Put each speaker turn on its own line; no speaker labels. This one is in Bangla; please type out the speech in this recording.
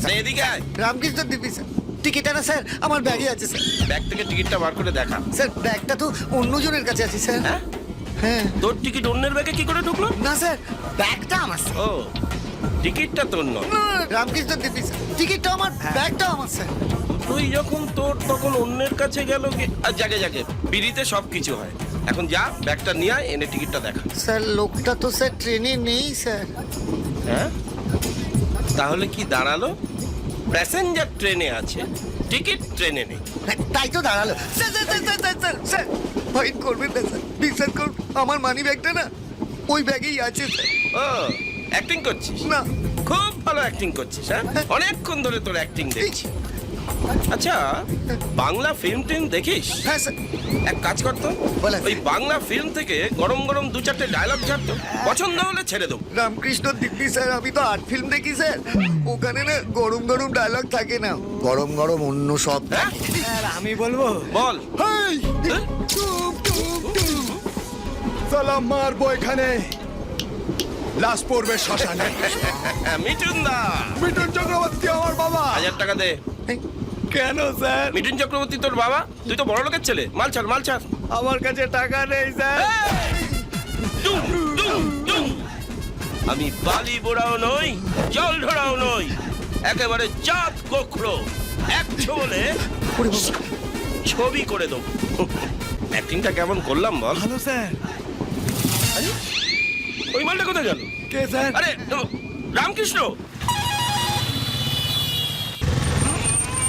স্যার
এদিকে আয়।
রামকৃষ্ণ দিব্যি স্যার টিকিট না স্যার আমার ব্যাগে আছে স্যার
ব্যাগ থেকে টিকিটটা বার করে দেখা।
স্যার ব্যাগটা তো অন্যজনের কাছে আছে স্যার
হ্যাঁ?
হ্যাঁ
তোর টিকিট অন্যের ব্যাগে কি করে ঢুকলো?
না স্যার ব্যাগটা আমার স্যার
ও, টিকিটটা তোর নয়।
রামকৃষ্ণ দিব্যি স্যার টিকিটটা আমার ব্যাগটা আমার স্যার
তুই যখন তোর তখন অন্যের কাছে গেল কি? আর জাগে জাগে বিড়িতে সব কিছু হয়। এখন যা, ব্যাগটা নিয়ে আয়, এনে টিকিটটা দেখা।
স্যার লোকটা তো স্যার ট্রেনে নেই স্যার
হ্যাঁ, তাহলে কি দাঁড়ালো? প্যাসেঞ্জার ট্রেনে আছে, টিকিট ট্রেনে নেই।
হ্যাঁ, তাই তো দাঁড়ালো sir sir sir sir sir sir sir fine করবেন না স্যার বিশ্বাস করুন আমার মানি ব্যাগটা না ওই ব্যাগেই আছে স্যার
ও, অ্যাক্টিং করছিস?
না
খুব ভালো অ্যাক্টিং করছিস। হ্যাঁ, অনেকক্ষণ ধরে তোর অ্যাক্টিং দেখছি। আচ্ছা, বাংলা ফিল্ম টিম দেখিস?
হ্যাঁ স্যার
এক কাজ করতো,
বলেন।
ওই বাংলা ফিল্ম থেকে গরম গরম দু চারটে ডায়লগ ছাড়তো, পছন্দ হলে ছেড়ে দেবো।
রামকৃষ্ণ দিব্যি স্যার আমি তো আর্ট ফিল্ম দেখি স্যার ওখানে না গরম গরম ডায়লগ থাকে না গরম গরম অন্য সব
হ্যাঁ,
স্যার আমি বলবো
বল।
হেই!
হ্যাঁ?
সালাম মারবো এখানে লাশ পড়বে শ্মশানে
মিঠুন দা,
মিঠুন চক্রবর্তী আমার বাবা
1000 টাকা দে।
কেন স্যার
মিঠুন চক্রবর্তী তোর বাবা? তুই তো বড় লোকের ছেলে, মাল ছাড় মাল ছাড়।
আমার কাছে টাকা নেই স্যার
টুম, টুম, টুম। আমি বালি বোড়াও নই, জল ঢোড়াও নই, একেবারে জাত গোখরো। এক বলে
ওরে বাবা,
ছবি করে দেবো। অ্যাক্টিংটা কেমন করলাম বল?
ভালো স্যার
আরে, ওই মালটা কোথায় গেল?
কে স্যার
আরে রামকৃষ্ণ,